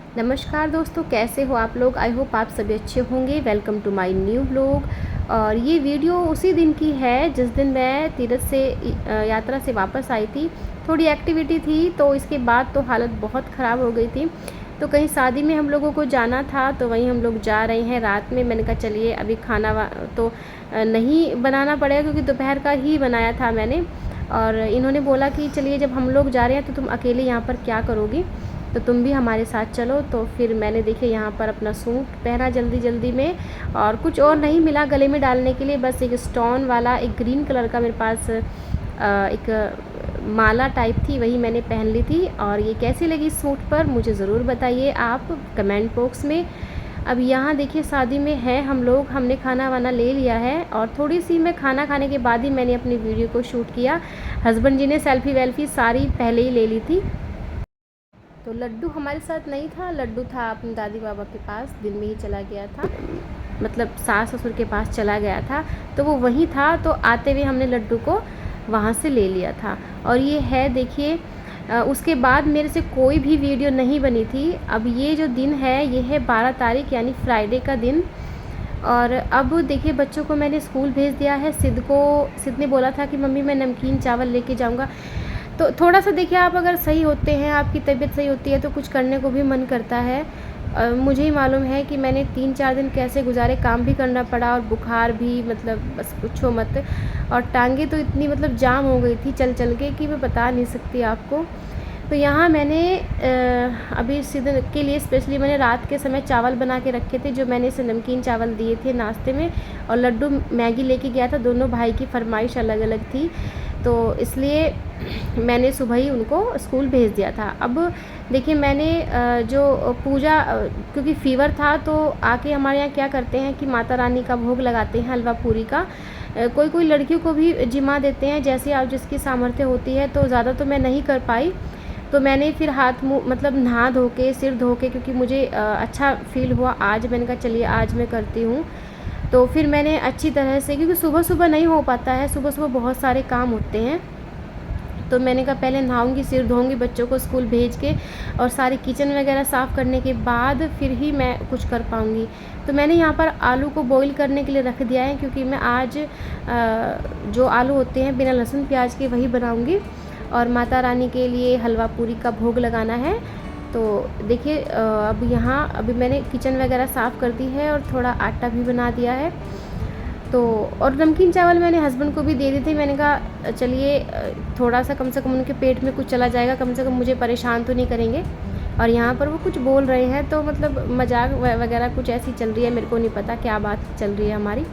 नमस्कार दोस्तों, कैसे हो आप लोग। आई होप आप सभी अच्छे होंगे। Welcome to my new blog. और ये वीडियो उसी दिन की है जिस दिन मैं तीर्थ से यात्रा से वापस आई थी। थोड़ी एक्टिविटी थी तो इसके बाद तो हालत बहुत ख़राब हो गई थी। तो कहीं शादी में हम लोगों को जाना था तो वहीं हम लोग जा रहे हैं रात में। मैंने कहा चलिए अभी खाना तो नहीं बनाना पड़ेगा क्योंकि दोपहर का ही बनाया था मैंने। और इन्होंने बोला कि चलिए जब हम लोग जा रहे हैं तो तुम अकेले यहाँ पर क्या करोगी, तो तुम भी हमारे साथ चलो। तो फिर मैंने देखिए यहाँ पर अपना सूट पहना जल्दी जल्दी में, और कुछ और नहीं मिला गले में डालने के लिए, बस एक स्टोन वाला एक ग्रीन कलर का मेरे पास एक माला टाइप थी, वही मैंने पहन ली थी। और ये कैसी लगी इस सूट पर मुझे ज़रूर बताइए आप कमेंट बॉक्स में। अब यहाँ देखिए शादी में है हम लोग, हमने खाना वाना ले लिया है और थोड़ी सी मैं खाना खाने के बाद ही मैंने अपनी वीडियो को शूट किया। हस्बैंड जी ने सेल्फ़ी वेल्फी सारी पहले ही ले ली थी। तो लड्डू हमारे साथ नहीं था, लड्डू था अपनी दादी बाबा के पास, दिन में ही चला गया था, मतलब सास ससुर के पास चला गया था तो वो वहीं था। तो आते हुए हमने लड्डू को वहाँ से ले लिया था। और ये है देखिए, उसके बाद मेरे से कोई भी वीडियो नहीं बनी थी। अब ये जो दिन है ये है 12 तारीख यानी फ्राइडे का दिन। और अब देखिए बच्चों को मैंने स्कूल भेज दिया है। सिद्ध ने बोला था कि मम्मी मैं नमकीन चावल लेके जाऊंगा। तो थोड़ा सा देखिए, आप अगर सही होते हैं, आपकी तबीयत सही होती है तो कुछ करने को भी मन करता है। मुझे ही मालूम है कि मैंने 3-4 दिन कैसे गुजारे, काम भी करना पड़ा और बुखार भी, मतलब बस पूछो मत। और टांगे तो इतनी मतलब जाम हो गई थी चल चल के कि मैं बता नहीं सकती आपको। तो यहाँ मैंने अभी सिद्ध के लिए स्पेशली मैंने रात के समय चावल बना के रखे थे, जो मैंने इसे नमकीन चावल दिए थे नाश्ते में। और लड्डू मैगी लेके गया था, दोनों भाई की फरमाइश अलग अलग थी तो इसलिए मैंने सुबह ही उनको स्कूल भेज दिया था। अब देखिए मैंने जो पूजा, क्योंकि फ़ीवर था तो आके हमारे यहाँ क्या करते हैं कि माता रानी का भोग लगाते हैं हलवा पूरी का। कोई कोई लड़कियों को भी जिमा देते हैं, जैसे आप जिसकी सामर्थ्य होती है। तो ज़्यादा तो मैं नहीं कर पाई, तो मैंने फिर हाथ मुँह मतलब नहा धो के सिर धो के, क्योंकि मुझे अच्छा फ़ील हुआ आज, मैंने कहा चलिए आज मैं करती हूँ। तो फिर मैंने अच्छी तरह से, क्योंकि सुबह सुबह नहीं हो पाता है, सुबह सुबह बहुत सारे काम होते हैं। तो मैंने कहा पहले नहाऊंगी, सिर धोऊंगी, बच्चों को स्कूल भेज के और सारे किचन वगैरह साफ़ करने के बाद फिर ही मैं कुछ कर पाऊंगी। तो मैंने यहाँ पर आलू को बॉईल करने के लिए रख दिया है, क्योंकि मैं आज जो आलू होते हैं बिना लहसुन प्याज के वही बनाऊंगी। और माता रानी के लिए हलवा पूरी का भोग लगाना है। तो देखिए अब यहाँ अभी मैंने किचन वगैरह साफ़ कर दी है और थोड़ा आटा भी बना दिया है। तो और नमकीन चावल मैंने हस्बैंड को भी दे दी थी। मैंने कहा चलिए थोड़ा सा कम से कम उनके पेट में कुछ चला जाएगा, कम से कम मुझे परेशान तो नहीं करेंगे। और यहाँ पर वो कुछ बोल रहे हैं तो मतलब मजाक वगैरह कुछ ऐसी चल रही है, मेरे को नहीं पता क्या बात चल रही है हमारी।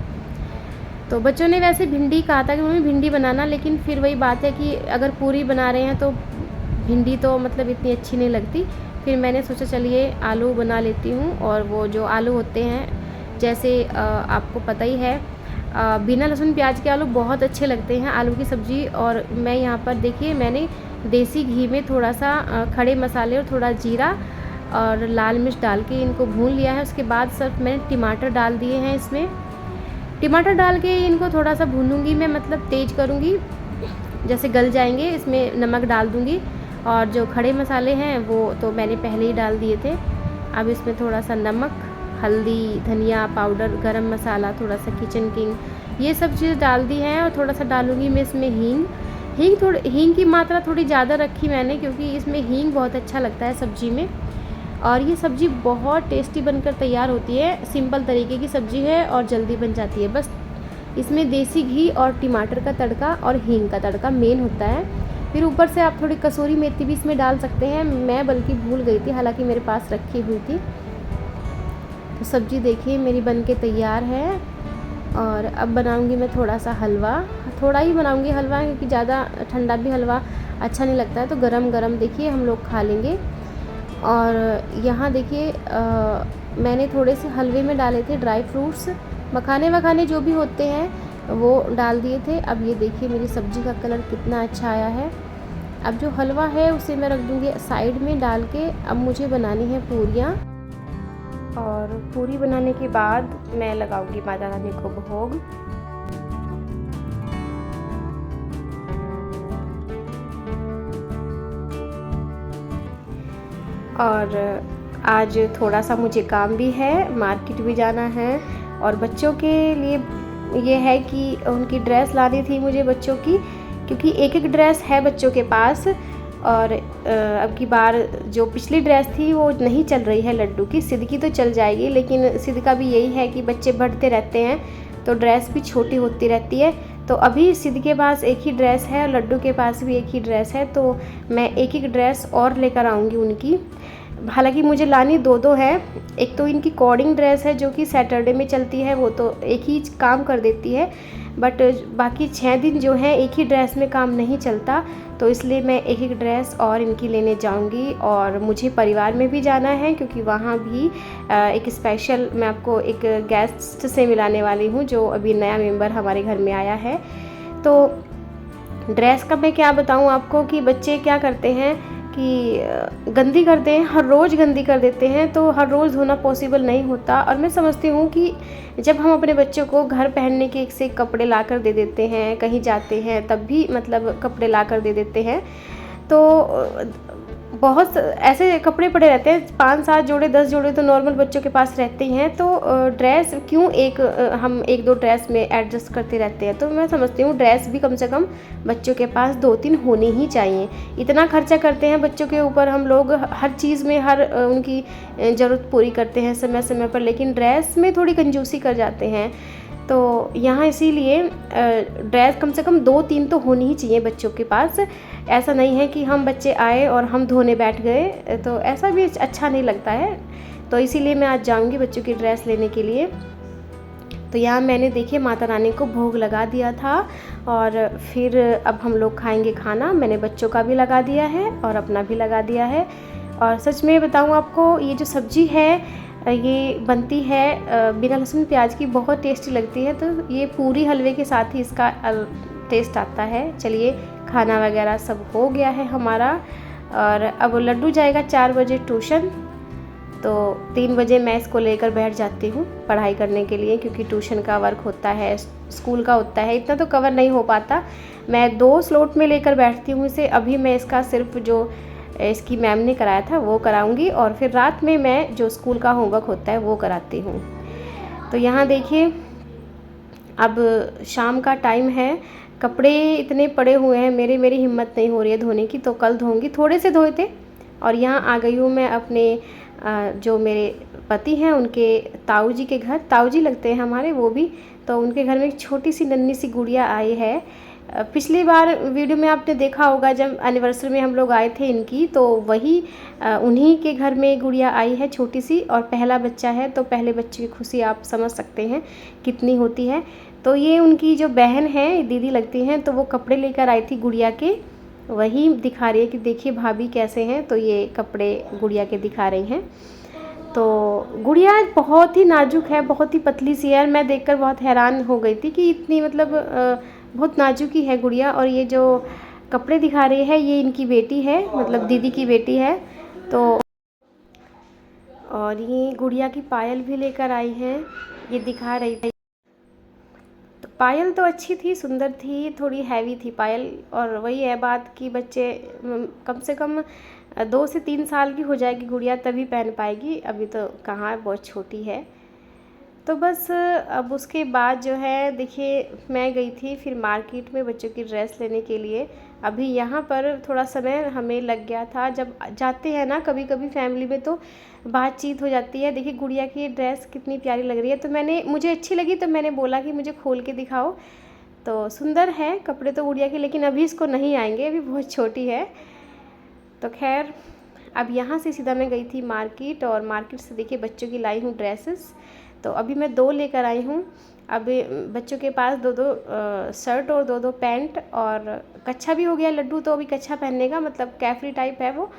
तो बच्चों ने वैसे भिंडी कहा था कि मम्मी भिंडी बनाना, लेकिन फिर वही बात है कि अगर पूरी बना रहे हैं तो भिंडी तो मतलब इतनी अच्छी नहीं लगती। फिर मैंने सोचा चलिए आलू बना लेती हूँ। और वो जो आलू होते हैं, जैसे आपको पता ही है, बिना लहसुन प्याज के आलू बहुत अच्छे लगते हैं आलू की सब्ज़ी। और मैं यहाँ पर देखिए मैंने देसी घी में थोड़ा सा खड़े मसाले और थोड़ा जीरा और लाल मिर्च डाल के इनको भून लिया है। उसके बाद सिर्फ मैंने टमाटर डाल दिए हैं इसमें। टमाटर डाल के इनको थोड़ा सा भूनूंगी मैं, मतलब तेज़ करूँगी, जैसे गल जाएंगे। इसमें नमक डाल दूँगी और जो खड़े मसाले हैं वो तो मैंने पहले ही डाल दिए थे। अब इसमें थोड़ा सा नमक, हल्दी, धनिया पाउडर, गरम मसाला, थोड़ा सा किचन किंग, ये सब चीज़ डाल दी हैं। और थोड़ा सा डालूँगी मैं इसमें हींग की मात्रा थोड़ी ज़्यादा रखी मैंने, क्योंकि इसमें हींग बहुत अच्छा लगता है सब्ज़ी में। और ये सब्ज़ी बहुत टेस्टी बनकर तैयार होती है। सिंपल तरीके की सब्ज़ी है और जल्दी बन जाती है। बस इसमें देसी घी और टमाटर का तड़का और हींग का तड़का मेन होता है। फिर ऊपर से आप थोड़ी कसूरी मेथी भी इसमें डाल सकते हैं, मैं बल्कि भूल गई थी, हालांकि मेरे पास रखी हुई थी। तो सब्ज़ी देखिए मेरी बन के तैयार है। और अब बनाऊंगी मैं थोड़ा सा हलवा, थोड़ा ही बनाऊंगी हलवा, क्योंकि ज़्यादा ठंडा भी हलवा अच्छा नहीं लगता है। तो गरम गरम देखिए हम लोग खा लेंगे। और यहाँ देखिए मैंने थोड़े से हलवे में डाले थे ड्राई फ्रूट्स, मखाने वखाने जो भी होते हैं वो डाल दिए थे। अब ये देखिए मेरी सब्ज़ी का कलर कितना अच्छा आया है। अब जो हलवा है उसे मैं रख दूँगी साइड में डाल के। अब मुझे बनानी है पूरियाँ, और पूरी बनाने के बाद मैं लगाऊंगी माता रानी को भोग। और आज थोड़ा सा मुझे काम भी है, मार्केट भी जाना है और बच्चों के लिए ये है कि उनकी ड्रेस लानी थी मुझे बच्चों की, क्योंकि एक एक ड्रेस है बच्चों के पास। और अब की बार जो पिछली ड्रेस थी वो नहीं चल रही है लड्डू की, सिद्ध की तो चल जाएगी, लेकिन सिद्ध का भी यही है कि बच्चे बढ़ते रहते हैं तो ड्रेस भी छोटी होती रहती है। तो अभी सिद्ध के पास एक ही ड्रेस है और लड्डू के पास भी एक ही ड्रेस है, तो मैं एक एक ड्रेस और लेकर आऊँगी उनकी। हालांकि मुझे लानी दो दो है, एक तो इनकी कोडिंग ड्रेस है जो कि सैटरडे में चलती है, वो तो एक ही काम कर देती है, बट बाकी 6 दिन जो है एक ही ड्रेस में काम नहीं चलता, तो इसलिए मैं एक एक ड्रेस और इनकी लेने जाऊंगी। और मुझे परिवार में भी जाना है क्योंकि वहाँ भी एक स्पेशल मैं आपको एक गेस्ट से मिलाने वाली हूँ जो अभी नया मेंबर हमारे घर में आया है। तो ड्रेस का मैं क्या बताऊँ आपको कि बच्चे क्या करते हैं कि गंदी करते हैं, हर रोज़ गंदी कर देते हैं, तो हर रोज़ धोना पॉसिबल नहीं होता। और मैं समझती हूँ कि जब हम अपने बच्चों को घर पहनने के एक से एक कपड़े ला कर दे देते हैं, कहीं जाते हैं तब भी मतलब कपड़े ला कर दे देते हैं, तो बहुत ऐसे कपड़े पड़े रहते हैं, 5-7 जोड़े 10 जोड़े तो नॉर्मल बच्चों के पास रहते ही हैं, तो ड्रेस क्यों हम एक दो ड्रेस में एडजस्ट करते रहते हैं। तो मैं समझती हूँ ड्रेस भी कम से कम बच्चों के पास 2-3 होनी ही चाहिए। इतना खर्चा करते हैं बच्चों के ऊपर हम लोग, हर चीज़ में हर उनकी ज़रूरत पूरी करते हैं समय समय पर, लेकिन ड्रेस में थोड़ी कंजूसी कर जाते हैं। तो यहाँ इसीलिए ड्रेस कम से कम 2-3 तो होनी ही चाहिए बच्चों के पास। ऐसा नहीं है कि हम बच्चे आए और हम धोने बैठ गए, तो ऐसा भी अच्छा नहीं लगता है। तो इसीलिए मैं आज जाऊंगी बच्चों की ड्रेस लेने के लिए। तो यहाँ मैंने देखिए माता रानी को भोग लगा दिया था और फिर अब हम लोग खाएंगे खाना। मैंने बच्चों का भी लगा दिया है और अपना भी लगा दिया है। और सच में बताऊँ आपको, ये जो सब्ज़ी है ये बनती है बिना लहसुन प्याज की, बहुत टेस्टी लगती है। तो ये पूरी हलवे के साथ ही इसका टेस्ट आता है। चलिए खाना वगैरह सब हो गया है हमारा और अब लड्डू जाएगा 4 बजे ट्यूशन, तो 3 बजे मैं इसको लेकर बैठ जाती हूँ पढ़ाई करने के लिए, क्योंकि ट्यूशन का वर्क होता है, स्कूल का होता है, इतना तो कवर नहीं हो पाता। मैं 2 स्लॉट में लेकर बैठती हूँ इसे। अभी मैं इसका सिर्फ जो इसकी मैम ने कराया था वो कराऊंगी और फिर रात में मैं जो स्कूल का होमवर्क होता है वो कराती हूँ। तो यहाँ देखिए अब शाम का टाइम है, कपड़े इतने पड़े हुए हैं, मेरी हिम्मत नहीं हो रही है धोने की, तो कल धोऊंगी। थोड़े से धोए थे। और यहाँ आ गई हूँ मैं अपने जो मेरे पति हैं उनके ताऊ जी के घर, ताऊ जी लगते हैं हमारे वो भी, तो उनके घर में एक छोटी सी नन्ही सी गुड़िया आई है। पिछली बार वीडियो में आपने देखा होगा जब एनिवर्सरी में हम लोग आए थे इनकी, तो वही उन्हीं के घर में गुड़िया आई है छोटी सी, और पहला बच्चा है, तो पहले बच्चे की खुशी आप समझ सकते हैं कितनी होती है। तो ये उनकी जो बहन है, दीदी लगती हैं, तो वो कपड़े लेकर आई थी गुड़िया के, वही दिखा रही है कि देखिए भाभी कैसे हैं, तो ये कपड़े गुड़िया के दिखा रही हैं। तो गुड़िया बहुत ही नाजुक है, बहुत ही पतली सी है। मैं देखकर बहुत हैरान हो गई थी कि इतनी मतलब बहुत नाजुक ही है गुड़िया। और ये जो कपड़े दिखा रही है ये इनकी बेटी है, मतलब दीदी की बेटी है। तो और ये गुड़िया की पायल भी लेकर आई हैं, ये दिखा रही थी। तो पायल तो अच्छी थी, सुंदर थी, थोड़ी हैवी थी पायल। और वही है बात कि बच्चे कम से कम 2 से 3 साल की हो जाएगी गुड़िया तभी पहन पाएगी, अभी तो कहाँ, बहुत छोटी है। तो बस अब उसके बाद जो है देखिए मैं गई थी फिर मार्केट में बच्चों की ड्रेस लेने के लिए। अभी यहाँ पर थोड़ा समय हमें लग गया था, जब जाते हैं ना कभी कभी फैमिली में तो बातचीत हो जाती है। देखिए गुड़िया की ड्रेस कितनी प्यारी लग रही है, तो मुझे अच्छी लगी, तो मैंने बोला कि मुझे खोल के दिखाओ। तो सुंदर है कपड़े तो गुड़िया के, लेकिन अभी इसको नहीं आएंगे, अभी बहुत छोटी है। तो खैर अब यहाँ से सीधा मैं गई थी मार्केट, और मार्केट से देखिए बच्चों की लाई हूँ ड्रेसेस। तो अभी मैं 2 लेकर आई हूँ। अभी बच्चों के पास 2-2 शर्ट और 2-2 पैंट, और कच्छा भी हो गया लड्डू, तो अभी कच्छा पहनने का मतलब कैफरी टाइप है वो।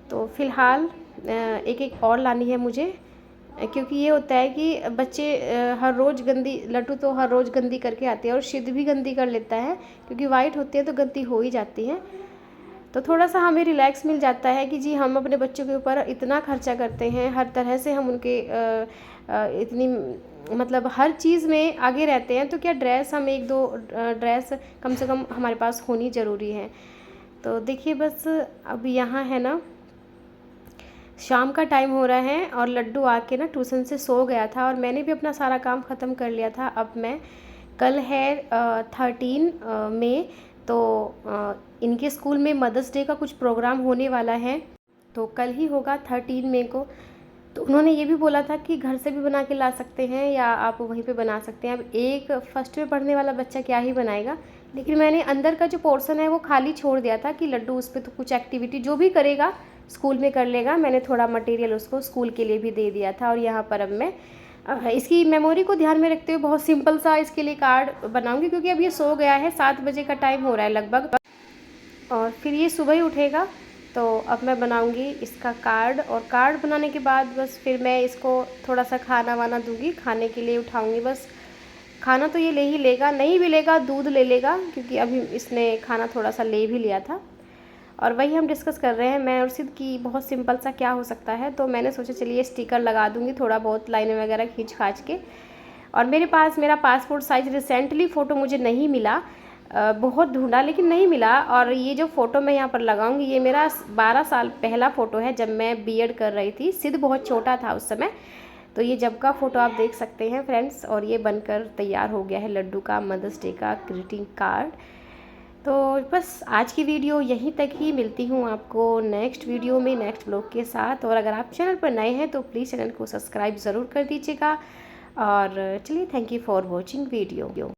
तो फ़िलहाल एक एक और लानी है मुझे, क्योंकि ये होता है कि बच्चे हर रोज़ गंदी, लड्डू तो हर रोज़ गंदी करके आते हैं और सिद्ध भी गंदी कर लेता है, क्योंकि वाइट होती है तो गंदी हो ही जाती है। तो थोड़ा सा हमें रिलैक्स मिल जाता है कि जी हम अपने बच्चों के ऊपर इतना खर्चा करते हैं, हर तरह से हम उनके इतनी मतलब हर चीज़ में आगे रहते हैं, तो क्या ड्रेस हम 1-2 ड्रेस कम से कम हमारे पास होनी ज़रूरी है। तो देखिए बस अब यहाँ है ना, शाम का टाइम हो रहा है और लड्डू आके ना ट्यूशन से सो गया था और मैंने भी अपना सारा काम ख़त्म कर लिया था। अब मैं कल है 13 मई, तो इनके स्कूल में मदर्स डे का कुछ प्रोग्राम होने वाला है, तो कल ही होगा 13 मई को। तो उन्होंने ये भी बोला था कि घर से भी बना के ला सकते हैं या आप वहीं पे बना सकते हैं। अब एक फर्स्ट में पढ़ने वाला बच्चा क्या ही बनाएगा, लेकिन मैंने अंदर का जो पोर्शन है वो खाली छोड़ दिया था कि लड्डू उस पर तो कुछ एक्टिविटी जो भी करेगा स्कूल में कर लेगा। मैंने थोड़ा मटेरियल उसको स्कूल के लिए भी दे दिया था। और यहाँ पर अब मैं इसकी मेमोरी को ध्यान में रखते हुए बहुत सिंपल सा इसके लिए कार्ड बनाऊंगी, क्योंकि अब ये सो गया है, 7 बजे का टाइम हो रहा है लगभग, और फिर ये सुबह ही उठेगा। तो अब मैं बनाऊंगी इसका कार्ड, और कार्ड बनाने के बाद बस फिर मैं इसको थोड़ा सा खाना वाना दूंगी, खाने के लिए उठाऊंगी। बस खाना तो ये ले ही लेगा, नहीं भी लेगा दूध ले लेगा, क्योंकि अभी इसने खाना थोड़ा सा ले भी लिया था। और वही हम डिस्कस कर रहे हैं मैं और सिद्ध की, बहुत सिंपल सा क्या हो सकता है। तो मैंने सोचा चलिए स्टिकर लगा दूंगी, थोड़ा बहुत लाइनें वगैरह खींच खाच के। और मेरे पास मेरा पासपोर्ट साइज़ रिसेंटली फ़ोटो मुझे नहीं मिला, बहुत ढूंढा लेकिन नहीं मिला। और ये जो फ़ोटो मैं यहाँ पर लगाऊंगी ये मेरा 12 साल पहला फ़ोटो है, जब मैं बीएड कर रही थी। सिद्ध बहुत छोटा था उस समय, तो ये जब का फ़ोटो आप देख सकते हैं फ्रेंड्स। और ये बनकर तैयार हो गया है लड्डू का मदर्स डे का ग्रीटिंग कार्ड। तो बस आज की वीडियो यहीं तक ही, मिलती हूँ आपको नेक्स्ट वीडियो में नेक्स्ट ब्लॉग के साथ। और अगर आप चैनल पर नए हैं तो प्लीज़ चैनल को सब्सक्राइब ज़रूर कर दीजिएगा। और चलिए, thank you for watching video.